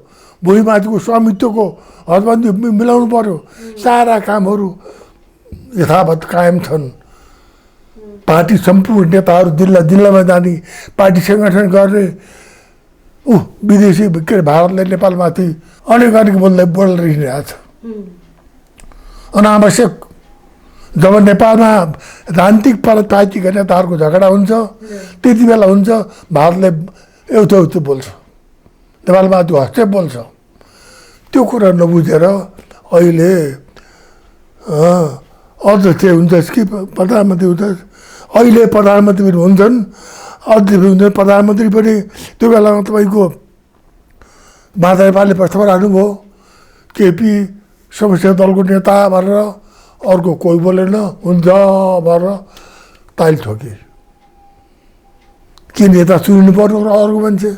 भूमिमाथिको स्वामित्वको हदबन्दी मिलाउनु पर्यो। सारा कामहरू यथावत कायम छन्। पार्टी सम्पूर्ण नेताहरू जिल्लामा जाने, पार्टी सङ्गठन गर्ने, विदेशी के अरे भारतले नेपालमाथि अनेक बोलिरहेको छ। अनावश्यक जब नेपालमा राजनीतिक पार्टीका नेताहरूको झगडा हुन्छ त्यति बेला हुन्छ भारतले एउटो बोल्छ, नेपालमाथि हस्तक्षेप बोल्छ। त्यो कुरा नबुझेर अहिले अध्यक्ष हुन्छ कि प्रधानमन्त्री हुन्छ। अहिले प्रधानमन्त्री पनि हुन्छन्, अध्यक्ष हुन्छ, प्रधानमन्त्री पनि। त्यो बेलामा तपाईँको माधव नेपालले प्रस्ताव राख्नुभयो केपी समस्या दलको नेता भनेर। अर्को कोही बोलेन, हुन्छ भनेर ताली ठोके। के नेता चुनिनु पर्यो र अर्को मान्छे?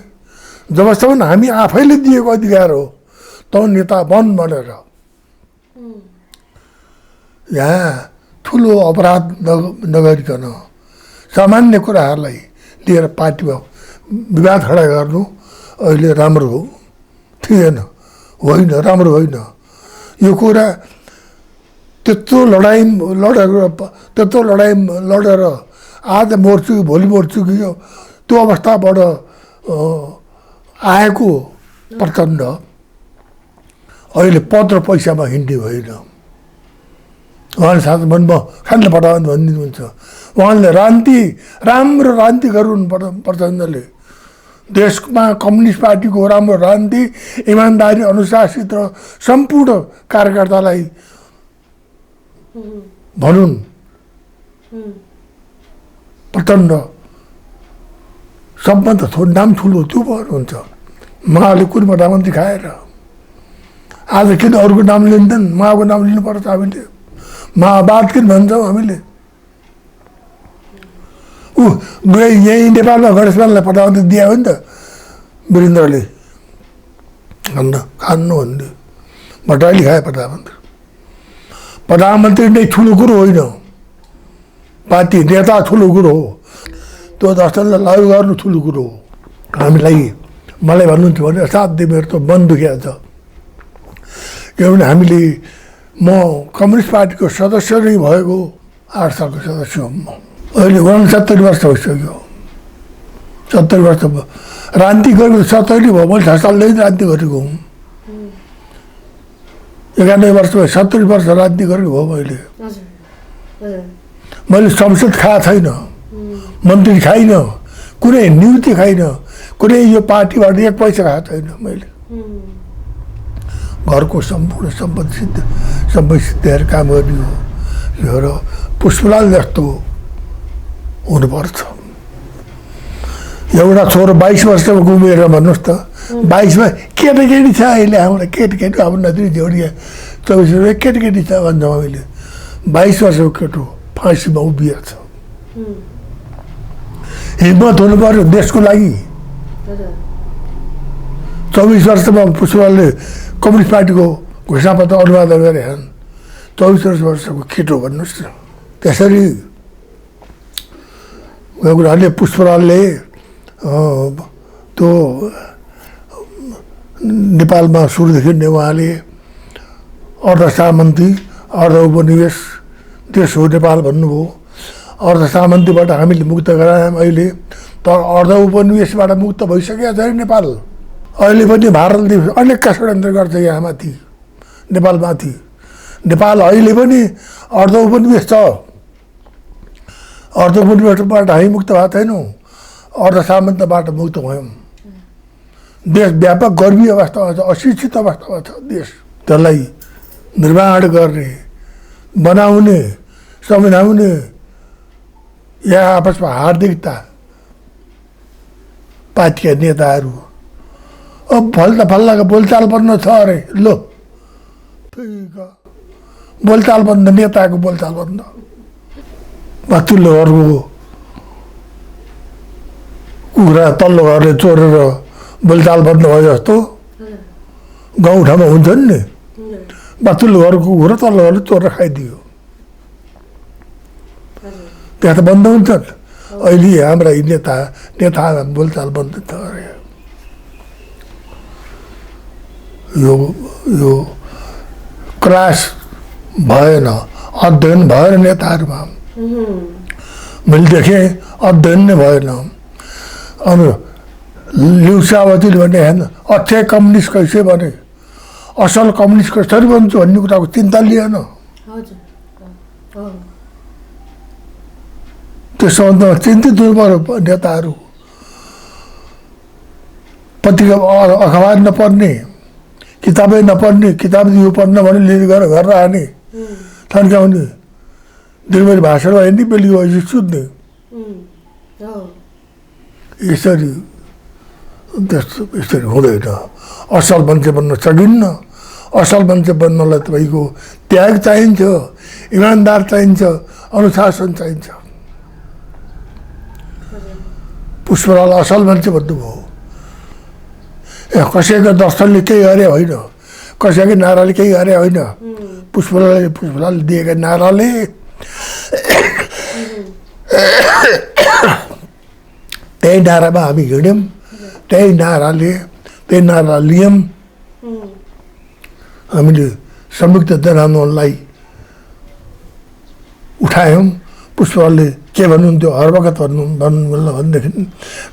जबसम्म हामी आफैले दिएको अधिकार हो त नेता बन भनेर। यहाँ ठुलो अपराध नगरिकन सामान्य कुराहरूलाई लिएर पार्टीमा विवाद खडा गर्नु अहिले राम्रो हो थिएन, होइन, राम्रो होइन। यो कुरा त्यत्रो लडाइँ लडेर आज मर्छु कि भोलि मर्छु कि त्यो अवस्थाबाट आएको प्रचण्ड अहिले पद र पैसामा हिँड्ने होइन। उहाँले साथ मनमा खानले पठाउनु भनिदिनुहुन्छ। उहाँले राम्रो राजनीति गर्नु प्रचण्डले। देशमा कम्युनिस्ट पार्टीको राम्रो राजनीति, इमान्दारी, अनुशासित र सम्पूर्ण कार्यकर्तालाई भनौँ प्रचण्ड सबभन्दा नाम ठुलो त्यो हुन्छ। माओले कुन प्रधानमन्त्री खाएर आज किन अरूको नाम लिँदैन? माओको नाम लिनुपर्छ हामीले। माओवाद किन भन्छौँ हामीले? यहीँ नेपालमा गणेशमानलाई प्रधानमन्त्री दिए हो नि त वीरेन्द्रले। खानु भन्ने भट्टराईले खाए प्रधानमन्त्री। प्रधानमन्त्री नै ठुलो कुरो होइन। पार्टी नेता ठुलो कुरो हो, त्यो दर्शनलाई लागु गर्नु ठुलो कुरो हो। हामीलाई मलाई भन्नुहुन्थ्यो भने असाध्यै मेरो त मन दुखिया छ, किनभने हामीले म कम्युनिस्ट पार्टीको सदस्य नै भएको 8 सालको सदस्य हुँ म। अहिले 69 वर्ष भइसक्यो, 70 वर्ष भयो। राजनीति गरेको 70 भयो, मैले 6 सालदेखि राजनीति गरेको हुँ। 91 वर्ष भयो, 70 वर्ष राजनीति गरेको भयो मैले। मैले संसद खाएको छैन, मन्त्री खाइन, कुनै नियुक्ति खाइन, कुनै यो पार्टीबाट 1 पैसा खाएको छैन मैले। घरको सम्पूर्ण सम्पत्ति सिद्धाएर काम गर्ने हो र पुष्पलाल जस्तो हुनुपर्छ। एउटा छोरो 22 वर्षमा गुमेर भन्नुहोस् त, 22 मा केटाकेटी छ अहिले हाम्रो केटाकेटी, अब नदी जोडिया 24 वर्ष केटाकेटी छ भन्छ मैले। 22 वर्षको केटो फाँसीमा उभिएको छ। हिम्मत हुनु पर्यो देशको लागि। 24 वर्षमा पुष्पलालले कम्युनिस्ट पार्टीको घोषणापत्र अनुवादन गरे हन्। 24 वर्षको केटो भन्नुहोस् न। त्यसरी उनीहरूले पुष्पलालले त्यो नेपालमा सुरुदेखि नै उहाँले अर्ध सामन्ती अर्ध उपनिवेश देश हो नेपाल भन्नुभयो। अर्ध सामन्तीबाट हामीले मुक्त गरायौँ अहिले, तर अर्ध उपनिवेशबाट मुक्त भइसकेको छ नेपाल। अहिले पनि भारतले अनेक षड्यन्त्र गर्छ यहाँ माथि, नेपालमाथि। नेपाल अहिले पनि अर्ध उपनिवेश छ। अर्ध उपनिवेशबाट हामी मुक्त भएको छैनौँ, अर्ध सामन्तबाट मुक्त भयौँ। देश व्यापक गर्मी अवस्थामा छ, अशिक्षित अवस्थामा छ देश। त्यसलाई निर्माण गर्ने, बनाउने, सम्झाउने यहाँ आपसमा हार्दिकता पार्टीका नेताहरू। अब फल्लाको बोलचाल बन्द छ अरे, लो बोलचाल बन्द, नेताको बोलचाल बन्द। माथिल्लो घरको कुखुरा तल्लो घरले चोरेर बोलचाल बन्द भयो जस्तो गाउँठाउँमा हुन्छन् नि। माथिल्लो घरको कुखुरा तल्लो घरले चोरेर खाइदियो, त्यहाँ त बन्द हुन्छन्। अहिले हाम्रा नेता बोलचाल बन्द छ अरे। यो क्लास भएन, अध्ययन भएन नेताहरूमा। मैले देखेँ अध्ययन नै भएन। अनि लिउसावतीले भने हेर्न, अच्छे कम्युनिस्ट कैसे बने, असल कम्युनिस्ट कसरी बन्छु भन्ने कुराको चिन्ता लिएन। त्यो सम्बन्धमा चिन्तित हुनु पर्यो नेताहरू। पत्रिका अखबार नपढ्ने, किताबै नपढ्ने, किताब यो पढ्न भने लिएर गएर घर आने, थन्काउने, दिनभरि भाषणमा हेर्ने, बेलुकी भएपछि सुत्ने। यसरी हुँदैन। असल मान्छे बन्न सकिन्न। असल मान्छे बन्नलाई तपाईँको त्याग चाहिन्छ, इमान्दार चाहिन्छ, अनुशासन चाहिन्छ। पुष्पलाल असल मान्छे भन्नुभयो। कसैको दर्शनले केही गरे होइन, कसैको नाराले केही गरे होइन। पुष्पलालले दिएका नाराले त्यही नारामा हामी हिँड्यौँ, त्यही नारा लियौँ। हामीले संयुक्त जनआन्दोलनलाई उठायौँ। पुष्पलालले के भन्नुहुन्थ्यो, हर वखत भन्नु भनेदेखि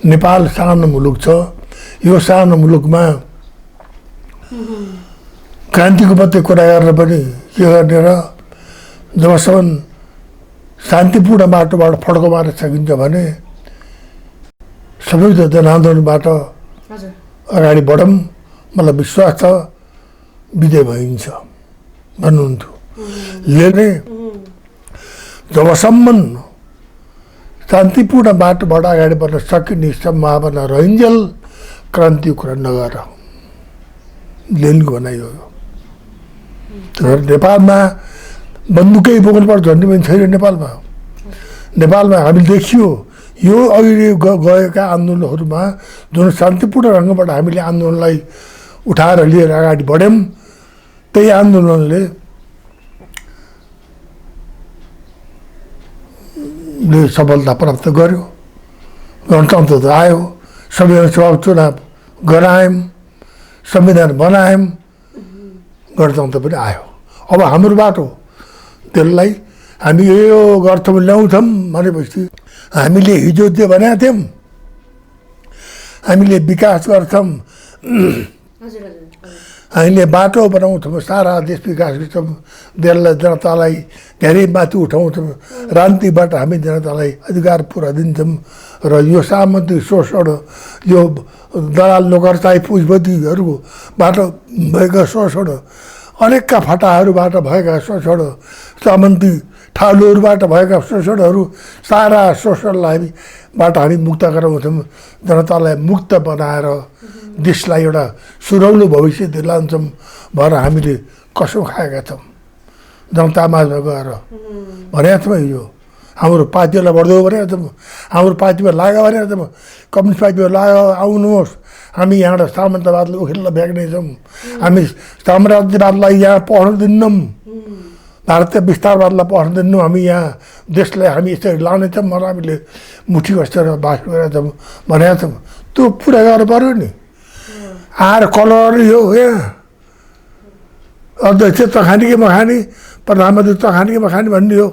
नेपाल सानो मुलुक छ, यो सानो मुलुकमा क्रान्तिको मात्रै कुरा गरेर पनि के गर्ने र जबसम्म शान्तिपूर्ण बाटोबाट फड्को मार्न सकिन्छ भने संयुक्त जनआन्दोलनबाट अगाडि बढौँ, मलाई विश्वास छ विजय भइन्छ भन्नुहुन्थ्यो। ले जबसम्म शान्तिपूर्ण बाटोबाट अगाडि बढ्न सकिने सम्भावना रहन्जेल क्रान्तिको कुरा नगर, लेनको भनाइ हो। नेपालमा बन्दुकै बोक्नुपर्छ भन्ने पनि छैन। नेपालमा हामीले देखियो यो अहिले गएका आन्दोलनहरूमा जुन शान्तिपूर्ण ढङ्गबाट हामीले आन्दोलनलाई उठाएर लिएर अगाडि बढ्यौँ, त्यही आन्दोलनले सफलता प्राप्त गर्यो, गणतन्त्र त आयो, संविधान सभा चुनाव गरायौँ, संविधान बनायौँ, गणतन्त्र पनि आयो। अब हाम्रो बाटो त्यसलाई हामी यो गर्छौँ ल्याउँछौँ भनेपछि हामीले हिजो जे भनेका थियौँ हामीले विकास गर्छौँ, हामीले बाटो बनाउँछौँ, सारा देश विकास गर्छौँ, देशलाई जनतालाई धेरै माथि उठाउँछौँ, राजनीतिबाट हामी जनतालाई अधिकार पुरा दिन्छौँ र यो सामन्ती शोषण, यो दलाल नोकरशाही पुँजीपतिहरूबाट भएका शोषण, अनेकका फटाहरूबाट भएका शोषण, सामन्ती ठालुहरूबाट भएका शोषणहरू, सारा शोषणलाईबाट हामी मुक्त गराउँछौँ, जनतालाई मुक्त बनाएर देशलाई एउटा सुरौलो भविष्य दिलाउँछौँ भनेर हामीले कसम खाएका छौँ जनतामाझमा गएर भनेका छौँ। हिजो हाम्रो पार्टीलाई बढ्दो भनेका छौँ, हाम्रो पार्टीमा लाग्यो भनेका छौँ, कम्युनिस्ट पार्टीमा लाग्यो आउनुहोस्, हामी यहाँबाट सामन्तवादलाई उखेल्न फ्याँक्नेछौँ, हामी साम्राज्यवादलाई यहाँ पढ्न दिन्नौँ, भारतीय विस्तारवादलाई पढ्न दिन्नौँ, हामी यहाँ देशलाई हामी यसरी लानेछौँ भनेर हामीले मुठी बसेर बास गरेका छौँ भनेका छौँ। त्यो पुरा गर्नु पऱ्यो नि। आएर कलर यो यहाँ अध्यक्ष तखानी कि मखानी, प्रधानमन्त्री तखानी कि मखानी भन्ने हो।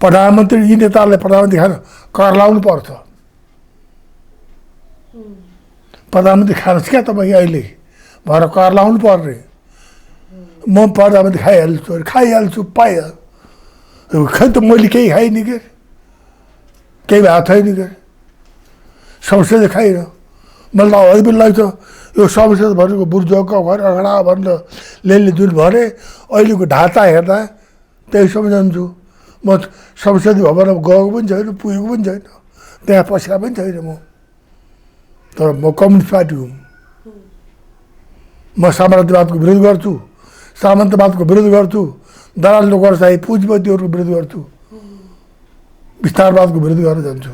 प्रधानमन्त्री यी नेताहरूले प्रधानमन्त्री खान कर लाउनु पर्छ। प्रधानमन्त्री खानुहोस् क्या तपाईँ अहिले भएर कर लाउनु पर्ने। म प्रधानमन्त्री खाइहाल्छु पाइहाल्छु, खै त मैले केही खाइनँ के, केही भएको छैन के, संसदले खाइन। मैले त अहिले पनि लाग्छ यो संसद भनेको बुर्जुवाको घर अगडा भनेर लेले जुन भने अहिलेको ढाँचा हेर्दा त्यही सम्झन्छु। म संसदीय भवनमा गएको पनि छैन, पुगेको पनि छैन, त्यहाँ पसेका पनि छैन म। तर म कम्युनिस्ट पार्टी हुँ। म साम्राज्यवादको विरोध गर्छु, सामन्तवादको विरोध गर्छु, दलाल नोकरशाही पुँजीपतिहरूको विरोध गर्छु, विस्तारवादको विरोध गरेर जान्छु।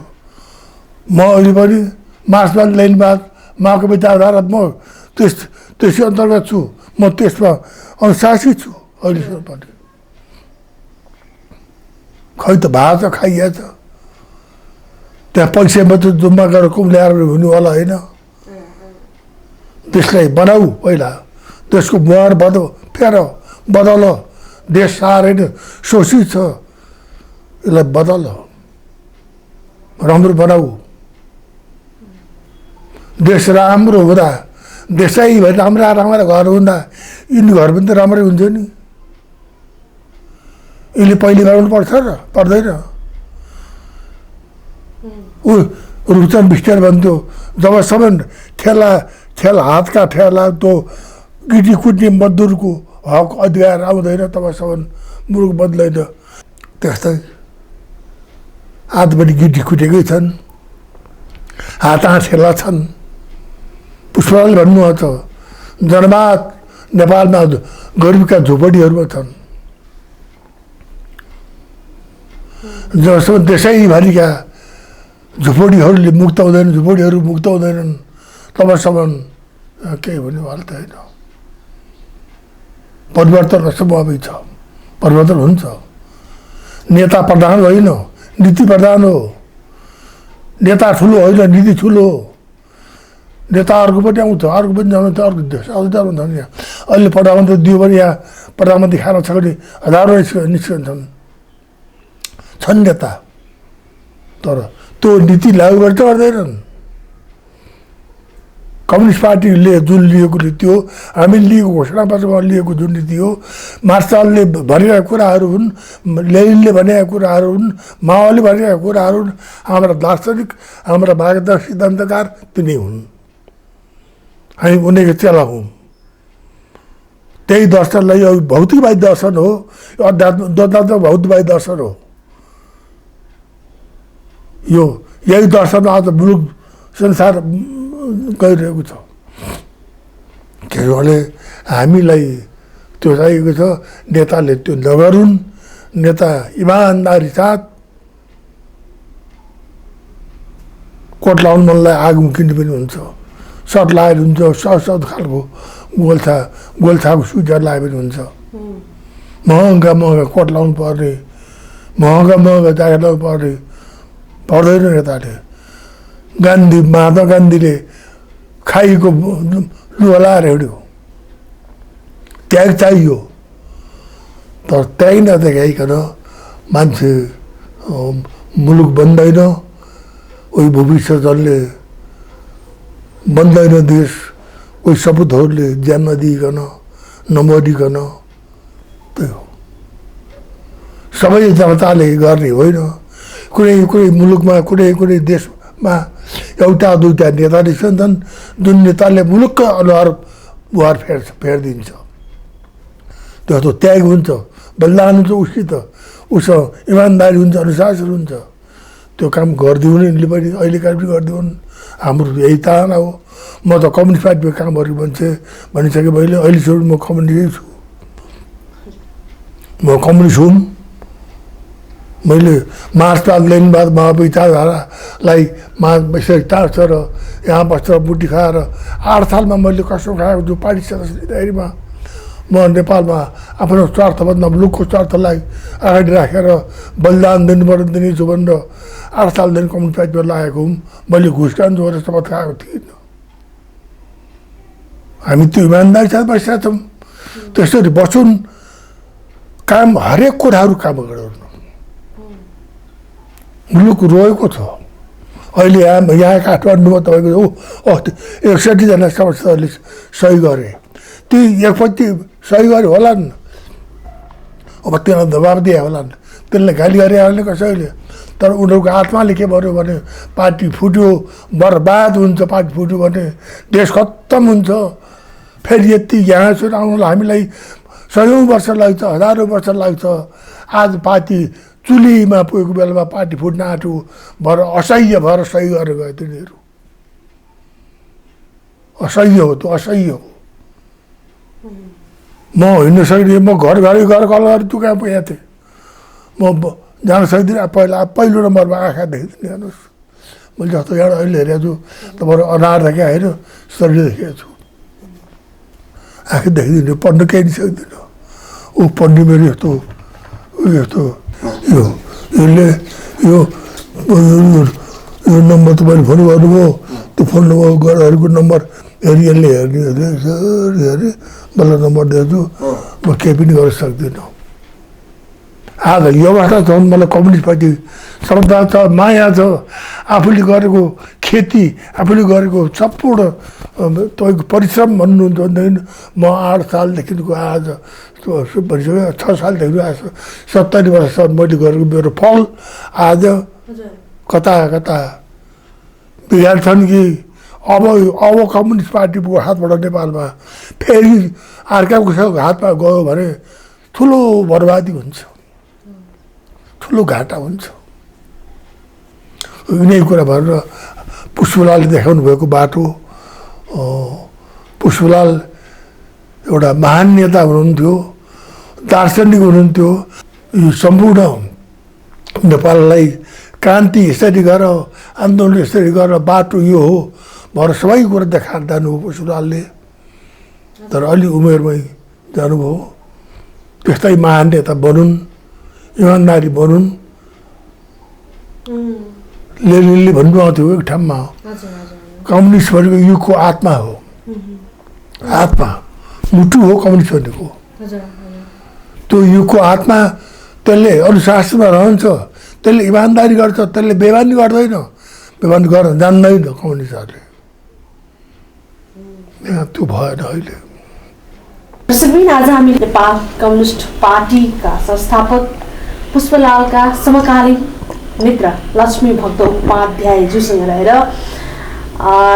म अहिले पनि मार्क्सवाद लेनिनवाद माको विचारधारा म त्यसै अन्तर्गत छु, म त्यसमा अनुशासित छु अहिलेसम्म पनि। खै त भात खाइएछ, त्यहाँ पैसा मात्रै जुम्मा गरेर कुम्ल्याएर हुनेवाला होइन। त्यसलाई बनाऊ, पहिला त्यसको मुहार फेर बदल। देश साह्रै नै शोषित छ, यसलाई बदल, राम्रो बनाऊ। देश राम्रो हुँदा, देशैभरि राम्रा राम्रा घर हुँदा यिनी घर पनि त राम्रै हुन्छ नि। यिनले पहिले गराउनुपर्छ र पर्दैन। ऊ रूपचन्द बिस्टेर भन्थ्यो जबसम्म ठेला हातका ठेला त्यो गिटी कुट्ने मजदुरको हक अधिकार आउँदैन तबसम्म मुलुक बद्दैन। त्यस्तै हातभरि गिटी कुटेकै छन्, हात ठेला छन्। पुष्पलालले भन्नुभएको छ जनवाद नेपालमा गरिबका झोपडीहरूमा छन्। जबसम्म देशैभरिका झुपडीहरूले मुक्त हुँदैन, झुपडीहरू मुक्त हुँदैनन् तबसम्म केही हुनेवाला त होइन। परिवर्तन असम्भवै छ, परिवर्तन हुन्छ। नेता प्रधान होइन, नीति प्रधान हो। नेता ठुलो होइन, नीति ठुलो हो। नेता अर्को पनि आउँछ, अर्को पनि जान्छ, अर्को देश जान्छ नि। अहिले प्रधानमन्त्री दियो भने यहाँ प्रधानमन्त्री खान सक्ने हजारौँ निस्कन्छन्, छन् नेता। तर त्यो नीति लागू गर्छ गर्दैनन्। कम्युनिस्ट पार्टीले जुन लिएको नीति हो, हामीले लिएको घोषणापत्रमा लिएको जुन नीति हो, मार्क्सले भनिरहेका कुराहरू हुन्, लेनिनले भनेका कुराहरू हुन्, माओले भनेका कुराहरू हुन्, हाम्रा दार्शनिक, हाम्रा मार्गदर्शक सिद्धान्तकार तिनै हुन्। हामी उनीको चेला हौँ। त्यही दर्शनलाई यो भौतिकवादी दर्शन हो, यो अध्यात्म भौतिकवादी दर्शन हो। यो यही दर्शनमा आज मुलुक संसार गइरहेको छ। किनभने हामीलाई त्यो चाहिएको छ, नेताले त्यो नगरून्। नेता इमान्दारी साथ कोट लाउनु मनलाई आगो किन्ने पनि हुन्छ, सर्ट लगाएर हुन्छ, सत खालको गोल्छाको स्वेटर लगाए पनि हुन्छ, महँगा महँगा कोट लाउनु पर्ने, महँगा ज्याकेट पर्दैन नेताले। गान्धी महात्मा गान्धीले खाइको लुगा लाएर हिँड्यो। त्याग चाहियो, तर त्याग नदेखाइकन मान्छे मुलुक बन्दैन, कोही भविष्य जसले बन्दैन देश, कोही सपुतहरूले ज्यान नदिइकन नमरिकन। त्यही हो, सबै जनताले गर्ने होइन। कुनै मुलुकमा कुनै देशमा एउटा दुईवटा नेताले छन् जुन नेताले मुलुकको अनुहार बुहार फेरिदिन्छ। त्यो त्याग हुन्छ, बलिदान हुन्छ, उसित उसँग इमान्दारी हुन्छ, अनुशासन हुन्छ। त्यो काम गरिदिउन् यिनले पनि, अहिलेका पनि गरिदिउन्। हाम्रो यही चाहना हो। म त कम्युनिस्ट पार्टीमा काम गरेको मान्छे भनिसकेँ मैले। अहिलेसम्म म कम्युनिस्टै छु, म कम्युनिस्ट हुँ। मैले मार्क्सवाद लेनिनवाद महाविचारधारालाई यसरी टाँच्छ र यहाँ बसेर बुटी खाएर 8 सालमा मैले कसम खाएको छु। पार्टी सदस्य लिँदाखेरिमा म नेपालमा आफ्नो स्वार्थभन्दा मुलुकको स्वार्थलाई अगाडि राखेर बलिदान दिनेछु भनेर 8 सालदेखि कम्युनिस्ट पार्टीमा लागेको हुँ। मैले घुस खान्छु भनेर शपथ खाएको थिइनँ। हामी त्यो इमान्दारी साथ बसिरहेका छौँ। त्यसरी बसुन्, काम हरेक कुराहरू काम गर्नु। मुलुक रोएको छ अहिले। यहाँ काठमाडौँमा तपाईँको 61जना सदस्यहरूले सही गरे। ती एकपट्टि सही गरे होलान्, अब त्यसलाई दबाब दिए होलान्, त्यसले गाली गरे होला कसैले। तर उनीहरूको आत्माले के भन्यो भने पार्टी फुट्यो, बर्बाद हुन्छ, पार्टी फुट्यो भने देश खत्तम हुन्छ। फेरि यति यहाँ आउनुलाई हामीलाई 100औं वर्ष लाग्छ, 1000औं वर्ष लाग्छ। आज पार्टी चुलीमा पुगेको बेलामा पार्टी फुट्न आँट्यो भएर असह्य भएर सही गरेर गयो तिनीहरू। असह्य हो, त्यो असह्य हो। म हिँड्न सक्दिनँ, म घर घरै गएर कल गरेर तु कहाँ पुगेको थिएँ। म जान सक्दिनँ। पहिलो नम्बरमा आँखा देखिदिनँ। हेर्नुहोस्, मैले जस्तो यहाँ अहिले हेरेको छु तपाईँहरू अनार देखेँ होइन, शरीर देखेको छु। आँखा देखिदिनँ, पढ्नु केही नि सक्दिनँ। ऊ पढ्ने मेरो यस्तो यसले यो नम्बर तपाईँले फोन गर्नुभयो, त्यो फोन नम्बरहरूको नम्बर यसले हेर्ने बल्ल नम्बर दिएछु। म केही पनि गर्न सक्दिनँ। आज यो अवस्था छ। मलाई कम्युनिस्ट पार्टी श्रद्धा छ, माया छ। आफूले गरेको खेती, आफूले गरेको सम्पूर्ण तपाईँको परिश्रम भन्नुहुन्छ भनेदेखि म 8 सालदेखिको आज भनिसक्यो 6 सालदेखि आज 70 वर्षसम्म मैले गरेको मेरो फल आज कता कता बिगार्छन् कि अब कम्युनिस्ट पार्टीको हातबाट नेपालमा फेरि अर्काको हातमा गयो भने ठुलो बर्बादी हुन्छ, ठुलो घाटा हुन्छ। यिनै कुरा भएर पुष्पलालले देखाउनु भएको बाटो। पुष्पलाल एउटा महान नेता हुनुहुन्थ्यो, दार्शनिक हुनुहुन्थ्यो। यो सम्पूर्ण नेपाललाई क्रान्ति यसरी गर, आन्दोलन यसरी गर, बाटो यो हो भएर सबै कुरा देखाएर जानुभयो पुष्पलालले। तर अलि उमेरमै जानुभयो। त्यस्तै महान नेता बनुन्, इमान्दारी बनुन्। लेनिनले भन्नुभएको थियो एक ठाउँमा, कम्युनिस्ट भनेको युगको आत्मा हो। आत्मा मुटु हो कम्युनिस्ट भनेको। त्यो युगको आत्मा त्यसले अनुशासनमा रहन्छ, त्यसले इमान्दारी गर्छ, त्यसले बेइमानी गर्दैन। बेइमानी गर्न जान्दैन कम्युनिस्टहरूले। त्यो भएन अहिले। आज हामी नेपाल कम्युनिस्ट पार्टीका संस्थापक पुष्पलालका समकालीन मित्र लक्ष्मी भक्त उपाध्यायज्यूसँग रहेर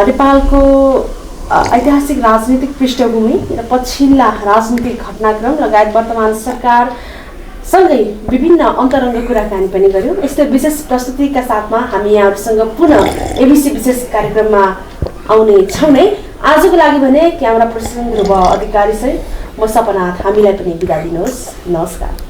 नेपालको ऐतिहासिक राजनीतिक पृष्ठभूमि र पछिल्ला राजनीतिक घटनाक्रम लगायत वर्तमान सरकार सँगै विभिन्न अन्तरङ्ग कुराकानी पनि गर्यौँ। यस्तै विशेष प्रस्तुतिका साथमा हामी यहाँहरूसँग पुनः एबिसी विशेष कार्यक्रममा आउने छौँ नै। आजको लागि भने क्यामेरा पर्सन ध्रुव अधिकारी सहित म सपना, हामीलाई पनि बिदा दिनुहोस्। नमस्कार।